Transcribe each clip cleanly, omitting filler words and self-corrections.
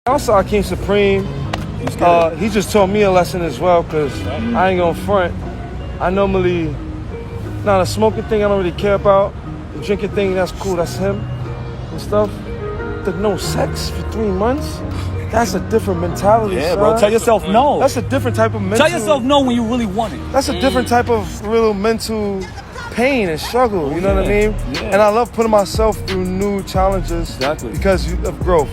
Also, I King Supreme. He just taught me a lesson as well, because I ain't gonna front. I normally, the smoking thing I don't really care about. The drinking thing, that's cool, that's him and stuff. The no sex for 3 months, that's a different mentality, Yeah, son. bro, tell yourself no. That's a different type of mental. Tell yourself no when you really want it. That's a different type of real mental pain and struggle, you know what I mean? Yeah. And I love putting myself through new challenges because of growth.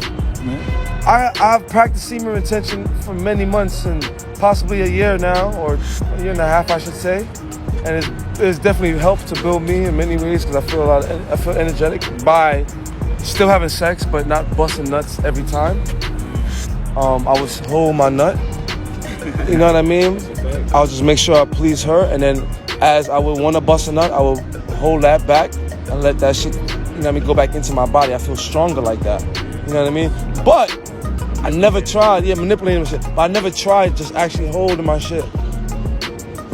I've practiced semen retention for many months and possibly a year now, or a year and a half, I should say. And it's definitely helped to build me in many ways, because I feel energetic by still having sex but not busting nuts every time. I would hold my nut, you know what I mean? I'll just make sure I please her, and then as I would want to bust a nut, I will hold that back and let that shit, you know what I mean, go back into my body. I feel stronger like that, you know what I mean? But I never tried, manipulating my shit, but I never tried just actually holding my shit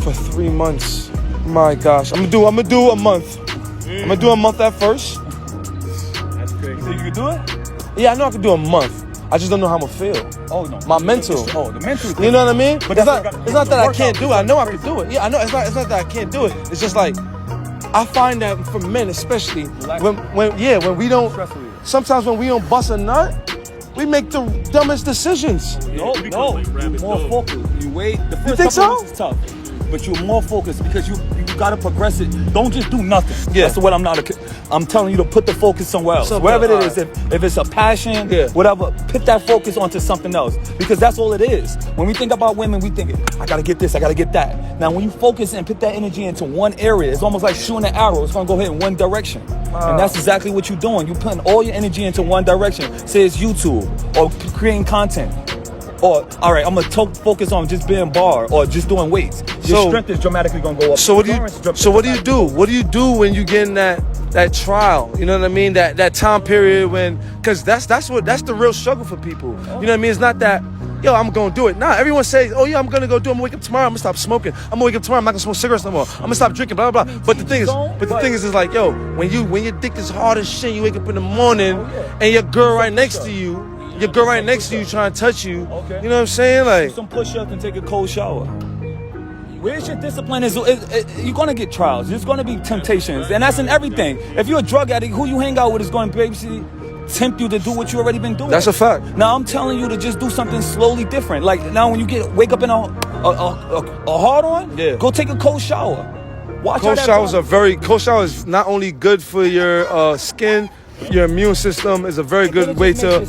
for 3 months. My gosh, I'm gonna do a month. I'm gonna do a month at first. That's crazy. You think you can do it? Yeah, I know I can do a month. I just don't know how I'm gonna feel. Oh no. My mental. The mental. You know what I mean? But it's not that I can't do it. I know I can do it. Yeah, I know. It's not that I can't do it. It's just like I find that for men, especially when we don't. Sometimes when we don't bust a nut, we make the dumbest decisions. No, you're more focused. You wait. The first you think couple so? weeks is tough, but you're more focused because you gotta progress it. Don't just do nothing. Yeah. That's what I'm telling you to put the focus somewhere else. Wherever it is, if it's a passion, whatever, put that focus onto something else, because that's all it is. When we think about women, we think, I gotta get this, I gotta get that. Now, when you focus and put that energy into one area, it's almost like shooting an arrow. It's gonna go ahead in one direction. And that's exactly what you're doing. You're putting all your energy into one direction. Say it's YouTube or creating content. Or, all right, I'm going to focus on just being bar or just doing weights. Your strength is dramatically going to go up. So what do you do? What do you do when you get in that trial? You know what I mean? That time period when, because that's the real struggle for people. You know what I mean? It's not that, I'm going to do it. Nah, everyone says, I'm going to go do it. I'm going to wake up tomorrow. I'm going to stop smoking. I'm going to wake up tomorrow. I'm not going to smoke cigarettes no more. I'm going to stop drinking, blah, blah, blah. But the thing is like, when your dick is hard as shit, you wake up in the morning and your girl right next to you, trying to touch you. Okay. You know what I'm saying? Like, do some push-ups and take a cold shower. Where's your discipline? You're going to get trials. There's going to be temptations. And that's in everything. If you're a drug addict, who you hang out with is going to basically tempt you to do what you already been doing. That's a fact. Now, I'm telling you to just do something slowly different. Like, now when you wake up in a hard-on, go take a cold shower. Cold shower is not only good for your skin, your immune system is a very good way to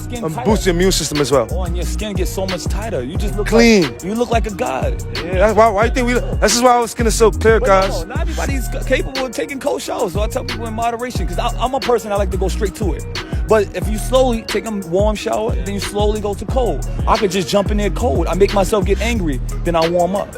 boost your immune system as well. Oh, and your skin gets so much tighter. You just look clean. You look like a god. Yeah, that's why you think this is why our skin is so clear, guys. No, not everybody's capable of taking cold showers. So I tell people in moderation, because I'm a person, I like to go straight to it. But if you slowly take a warm shower, then you slowly go to cold. I could just jump in there cold. I make myself get angry, then I warm up.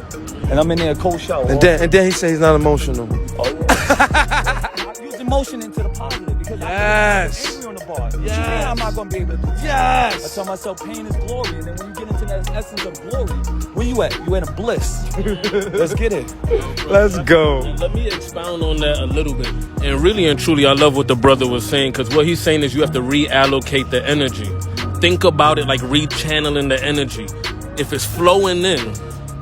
And I'm in there cold shower. And then he says he's not emotional. I use emotion into the positive. Because I get angry on the bar. Yes. I'm not going to be able to do that. Yes. I tell myself pain is glory. And then when you get into that essence of glory, where you at? You in a bliss. Let's get it. Let's go. Let me expound on that a little bit. And really and truly, I love what the brother was saying, because what he's saying is you have to reallocate the energy. Think about it like rechanneling the energy. If it's flowing in,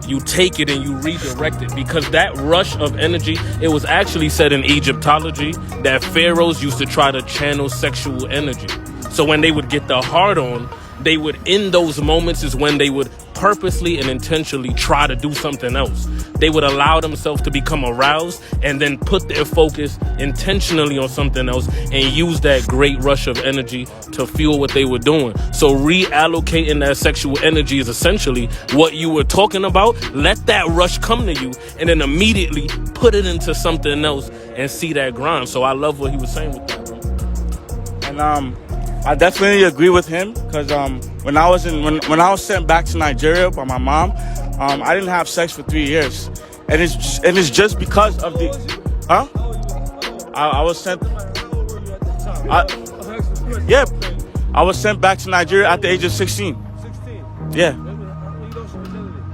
you take it and you redirect it, because that rush of energy, it was actually said in Egyptology that pharaohs used to try to channel sexual energy. So when they would get the hard on, they would, in those moments is when they would purposely and intentionally try to do something else. They would allow themselves to become aroused and then put their focus intentionally on something else and use that great rush of energy to fuel what they were doing. So reallocating that sexual energy is essentially what you were talking about. Let that rush come to you and then immediately put it into something else and see that grind. So I love what he was saying with that, bro. And I definitely agree with him, because when I was sent back to Nigeria by my mom, I didn't have sex for 3 years, and it's just because of the I was sent. I was sent back to Nigeria at the age of 16. Yeah,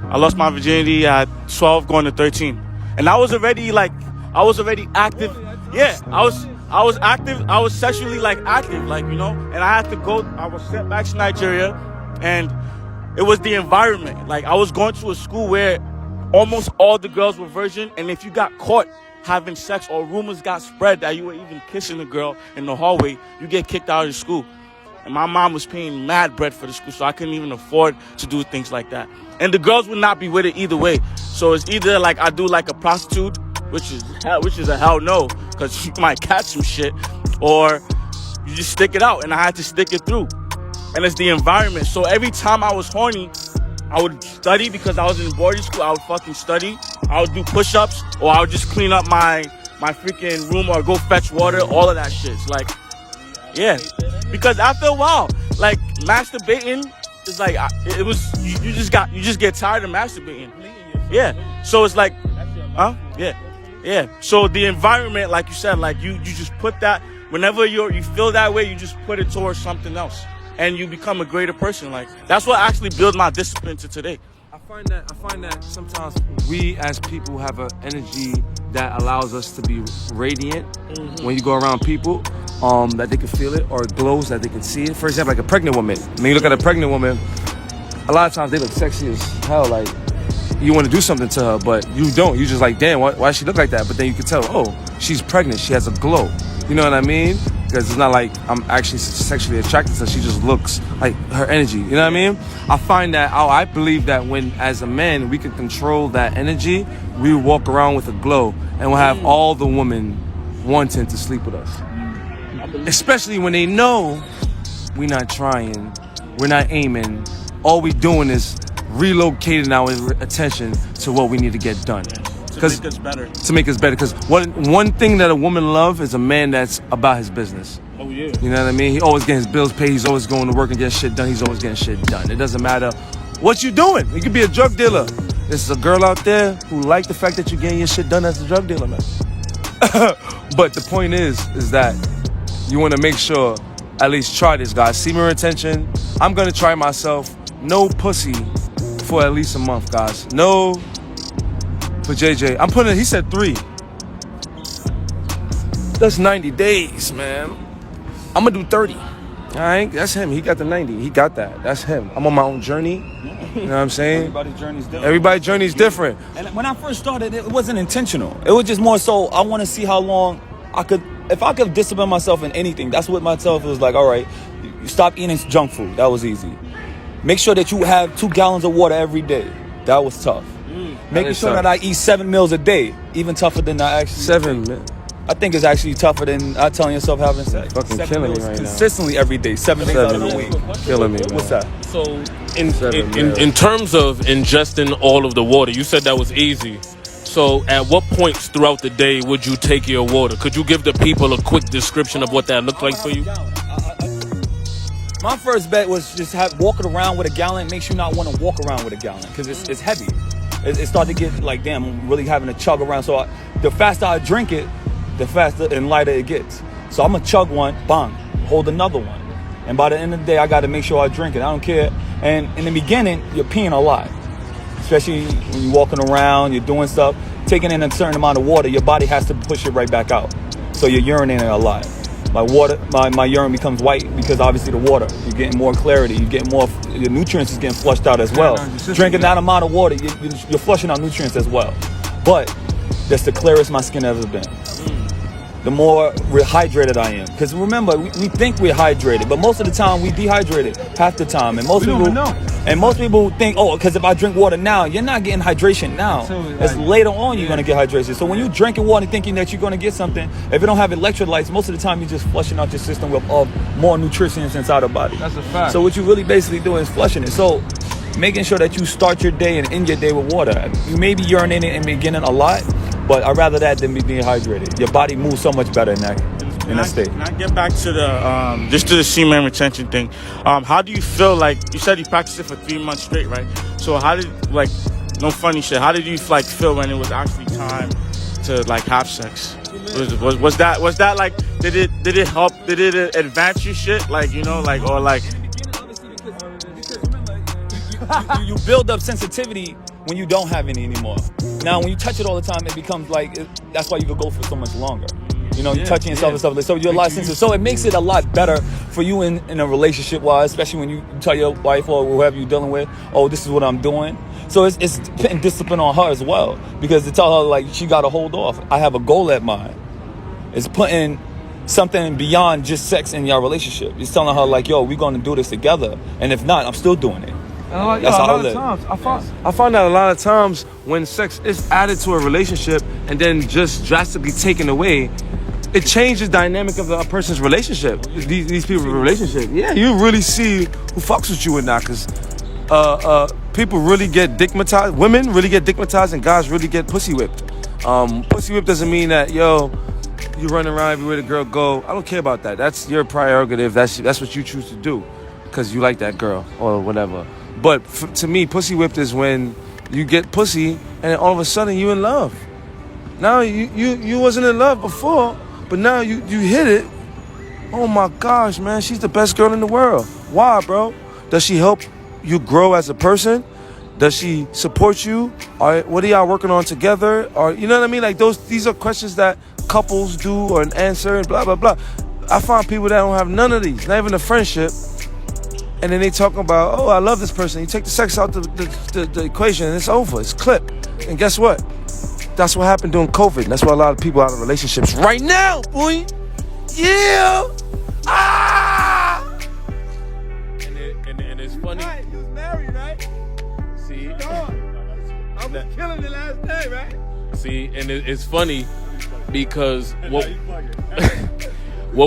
I lost my virginity at 12, going to 13, and I was already active. Yeah, I was active. I was sexually active, and I had to go. I was sent back to Nigeria And it was the environment. Like, I was going to a school where almost all the girls were virgin, and if you got caught having sex or rumors got spread that you were even kissing a girl in the hallway, you get kicked out of the school. And my mom was paying mad bread for the school, so I couldn't even afford to do things like that. And the girls would not be with it either way. So it's either like I do like a prostitute, which is a hell no, because you might catch some shit, or you just stick it out. And I had to stick it through. And it's the environment. So every time I was horny, I would study because I was in boarding school. I would fucking study. I would do push-ups, or I would just clean up my freaking room or go fetch water. All of that shit. It's like, yeah. Because after a while, like, masturbating is like, you just get tired of masturbating. Yeah. So it's like, huh? Yeah. So the environment, like you said, like you just put that, whenever you feel that way, you just put it towards something else. And you become a greater person. Like, that's what actually built my discipline to today. I find that sometimes we as people have an energy that allows us to be radiant when you go around people, that they can feel it, or it glows that they can see it. For example, like a pregnant woman. When you look at a pregnant woman, a lot of times they look sexy as hell. Like, you want to do something to her, but you don't. You just like, damn, why does she look like that? But then you can tell, oh, she's pregnant. She has a glow. You know what I mean? Because it's not like I'm actually sexually attracted to her. She just looks like her energy. You know what I mean? I find that, I believe that when, as a man, we can control that energy, we walk around with a glow and we'll have all the women wanting to sleep with us. Especially when they know we're not trying, we're not aiming. All we doing is relocating our attention to what we need to get done. To make us better. To make us better. Because one thing that a woman loves is a man that's about his business. Oh, yeah. You know what I mean? He always getting his bills paid. He's always going to work and getting shit done. He's always getting shit done. It doesn't matter what you doing. You could be a drug dealer. There's a girl out there who like the fact that you're getting your shit done as a drug dealer, man. But the point is that you want to make sure, at least try this, guys. Semen retention. I'm going to try myself. No pussy for at least a month, guys. No. For JJ, he said 3. That's 90 days, man. I'm gonna do 30. All right, that's him. He got the 90. He got that. That's him. I'm on my own journey. You know what I'm saying? Everybody's journey is different. And when I first started, it wasn't intentional. It was just more so, I want to see how long if I could discipline myself in anything. That's what myself was like, all right, you stop eating junk food. That was easy. Make sure that you have 2 gallons of water every day. That was tough. Making sure that I eat 7 meals a day, even tougher than I actually 7 meals. I think it's actually tougher than telling yourself having sex. Fucking 7 killing meals me right consistently every day, 7 days out of the week. Killing me, man. What's that? So in terms of ingesting all of the water, you said that was easy. So at what points throughout the day would you take your water? Could you give the people a quick description of what that looked like for you? My first bet was just walking around with a gallon. Makes you not want to walk around with a gallon because it's heavy. It started to get like, damn, I'm really having to chug around. So the faster I drink it, the faster and lighter it gets. So I'm going to chug one, bang, hold another one. And by the end of the day, I got to make sure I drink it. I don't care. And in the beginning, you're peeing a lot. Especially when you're walking around, you're doing stuff. Taking in a certain amount of water, your body has to push it right back out. So you're urinating a lot. My urine becomes white because obviously the water. You're getting more clarity. You're getting more. Your nutrients is getting flushed out as well. Drinking that amount of water, you're flushing out nutrients as well. But that's the clearest my skin has ever been. The more hydrated I am. Because remember, we think we're hydrated, but most of the time we dehydrated half the time. And most people think, oh, because if I drink water now, you're not getting hydration now. It's later on you're going to get hydration. So when you're drinking water thinking that you're going to get something, if you don't have electrolytes, most of the time you're just flushing out your system with more nutrients inside the body. That's a fact. So what you really basically doing is flushing it. So making sure that you start your day and end your day with water. You may be urinating in the beginning a lot, but I'd rather that than be dehydrated. Your body moves so much better in that state. Can I get back to the semen retention thing? How do you feel? Like you said, you practiced it for 3 months straight, right? So how did no funny shit? How did you feel when it was actually time to have sex? Was that like did it help? Did it advance your shit? You build up sensitivity when you don't have any anymore. Now, when you touch it all the time, it becomes like that's why you could go for so much longer. You know, touching yourself and stuff. So you're a lot sensitive. So it makes it a lot better for you in a relationship wise, especially when you tell your wife or whoever you're dealing with, oh, this is what I'm doing. So it's putting discipline on her as well, because to tell her like she got to hold off. I have a goal at mine. It's putting something beyond just sex in your relationship. It's telling her like, yo, we're going to do this together, and if not, I'm still doing it. That's how I live. I find that a lot of times when sex is added to a relationship and then just drastically taken away, it changes the dynamic of the person's relationship. These people's relationship. Yeah, you really see who fucks with you and not, because people really get dickmatized. Women really get dickmatized, and guys really get pussy whipped. Pussy whipped doesn't mean that, yo, you run around everywhere the girl go. I don't care about that. That's your prerogative. That's what you choose to do because you like that girl or whatever. But to me, pussy whipped is when you get pussy and then all of a sudden you in love. Now you wasn't in love before, but now you hit it. Oh my gosh, man, she's the best girl in the world. Why, bro? Does she help you grow as a person? Does she support you? Or what are y'all working on together? Or you know what I mean? Like these are questions that couples do or an answer and blah blah blah. I find people that don't have none of these, not even a friendship. And then they talking about, oh, I love this person. You take the sex out the equation and it's over. It's clipped. And guess what? That's what happened during COVID. That's why a lot of people out of relationships right now, boy. Yeah. Ah. And it's funny. Right, you was married, right? See, I was killing the last day, right? See, and it's funny because what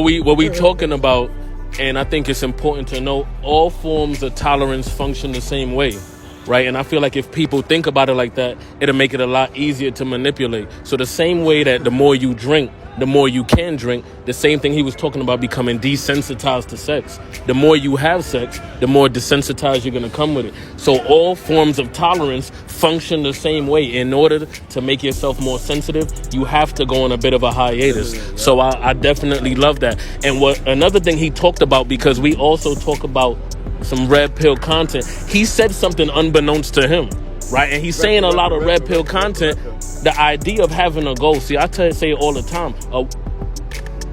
we talking about. And I think it's important to know all forms of tolerance function the same way, right? And I feel like if people think about it like that, it'll make it a lot easier to manipulate. So the same way that the more you drink, the more you can drink, the same thing he was talking about becoming desensitized to sex. The more you have sex, the more desensitized you're going to come with it. So all forms of tolerance function the same way. In order to make yourself more sensitive, you have to go on a bit of a hiatus. So I definitely love that. And another thing he talked about, because we also talk about some red pill content, he said something unbeknownst to him, right? And he's saying a lot of red pill content. The idea of having a goal. See, I say it all the time. Oh,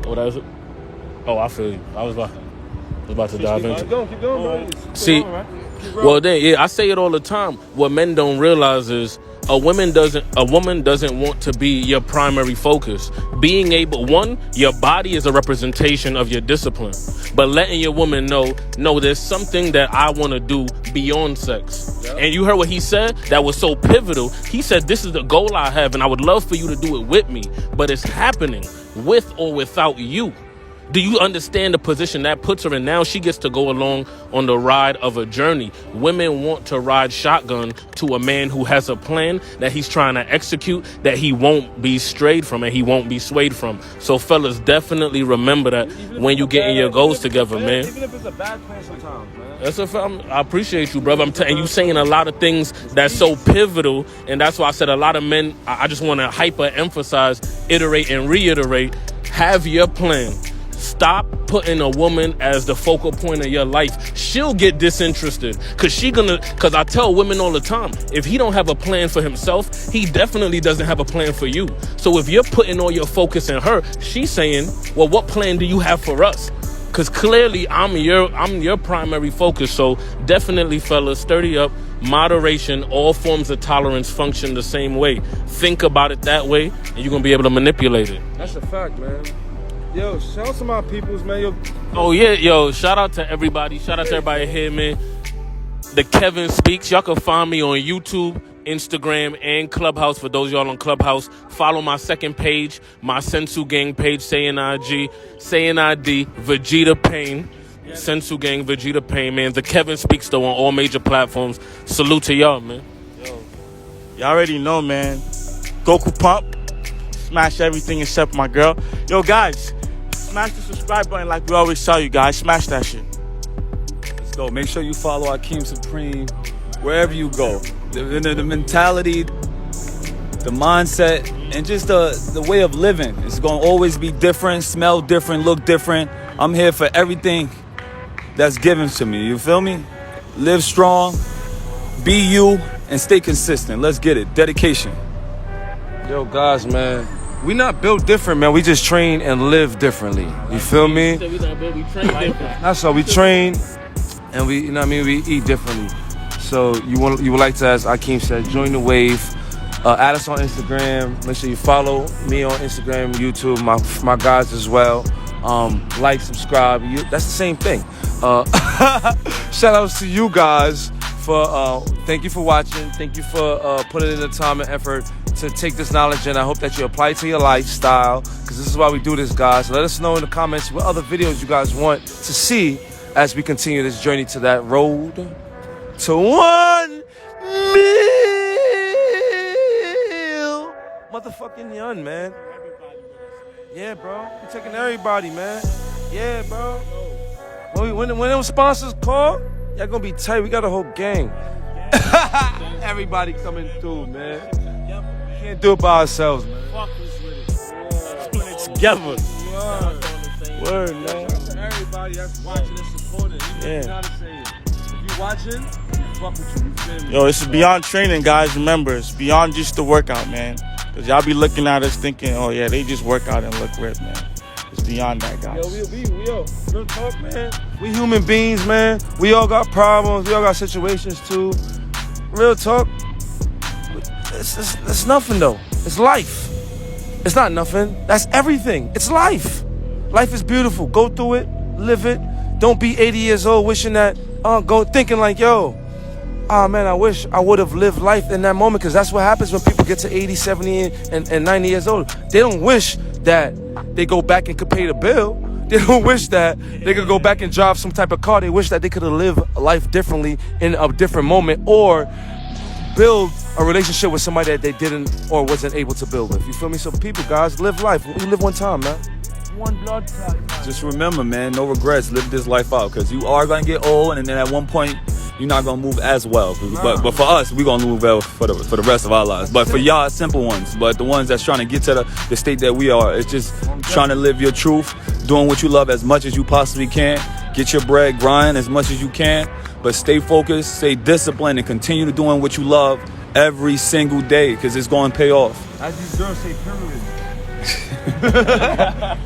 what was it? Oh, I feel you. I was about to dive into. Keep going, bro. See, well then, yeah, I say it all the time. What men don't realize is a woman doesn't want to be your primary focus. Being able, one, your body is a representation of your discipline, but letting your woman know, no, there's something that I want to do beyond sex. Yeah. And you heard what he said? That was so pivotal. He said, this is the goal I have, and I would love for you to do it with me, but it's happening with or without you. Do you understand the position that puts her in? Now she gets to go along on the ride of a journey. Women want to ride shotgun to a man who has a plan that he's trying to execute, that he won't be strayed from and he won't be swayed from. So fellas, definitely remember that when you getting your goals together, man. Even if it's a bad plan sometimes, man. I appreciate you, brother. And you saying a lot of things that's so pivotal, and that's why I said a lot of men, I just want to hyper-emphasize, iterate and reiterate, have your plan. Stop putting a woman as the focal point of your life. She'll get disinterested because I tell women all the time, if he don't have a plan for himself, he definitely doesn't have a plan for you. So if you're putting all your focus in her, she's saying, well, what plan do you have for us? Because clearly I'm your primary focus. So definitely, fellas, sturdy up. Moderation, all forms of tolerance function the same way. Think about it that way, and you're going to be able to manipulate it. That's a fact, man. Yo, shout out to my peoples, man. Oh, yeah, yo, shout out to everybody. Shout out to everybody here, man. The Kevin Speaks. Y'all can find me on YouTube, Instagram, and Clubhouse. For those y'all on Clubhouse, follow my second page, my Sensu Gang page, Saying IG, Saying ID, Vegeta Pain. Sensu Gang, Vegeta Pain, man. The Kevin Speaks, though, on all major platforms. Salute to y'all, man. Yo, y'all already know, man. Goku Pump. Smash everything except my girl. Yo, guys. Smash the subscribe button like we always tell you guys. Smash that shit. Let's go. Make sure you follow Akeem Supreme wherever you go. The mentality, the mindset, and just the way of living. It's going to always be different, smell different, look different. I'm here for everything that's given to me. You feel me? Live strong, be you, and stay consistent. Let's get it. Dedication. Yo, guys, man. We not built different, man. We just train and live differently. You feel me? We not built, we train different. That's all. We train and we, you know what I mean? We eat differently. So you would like to, as Akeem said, join the wave. Add us on Instagram. Make sure you follow me on Instagram, YouTube, my guys as well. Like, subscribe. That's the same thing. Shout outs to you guys for thank you for watching. Thank you for putting in the time and effort to take this knowledge, and I hope that you apply it to your lifestyle, because this is why we do this, guys. Let us know in the comments what other videos you guys want to see as we continue this journey to that road to 1 mil motherfucking young, man. Yeah, bro. We're taking everybody, man. Yeah, bro. When them sponsors call, y'all gonna be tight. We got a whole gang. Everybody coming through, man. Can't do it by ourselves, man. Doing it together. Word, man. Everybody that's watching and supporting. Yeah. If you watching, fuck with you. You feel me? Yo, this is beyond training, guys. Remember, it's beyond just the workout, man. Because y'all be looking at us thinking, oh, yeah, they just work out and look ripped, man. It's beyond that, guys. Yo, real talk, man. We human beings, man. We all got problems. We all got situations, too. Real talk. It's nothing, though. It's life. It's not nothing. That's everything. It's life. Life is beautiful. Go through it. Live it. Don't be 80 years old wishing that, thinking like, yo, man, I wish I would have lived life in that moment, because that's what happens when people get to 80, 70, and 90 years old. They don't wish that they go back and could pay the bill. They don't wish that they could go back and drive some type of car. They wish that they could have lived life differently in a different moment, or build a relationship with somebody that they didn't or wasn't able to build with. You feel me? So people, guys, live life. We live one time, man. One blood clot. Just remember, man, no regrets. Live this life out, because you are going to get old, and then at one point, you're not going to move as well. But for us, we're going to move well for the rest of our lives. But for y'all, simple ones. But the ones that's trying to get to the state that we are, it's just trying to live your truth, doing what you love as much as you possibly can. Get your bread, grind as much as you can. But stay focused, stay disciplined, and continue to doing what you love every single day, because it's going to pay off. As these girls say, period.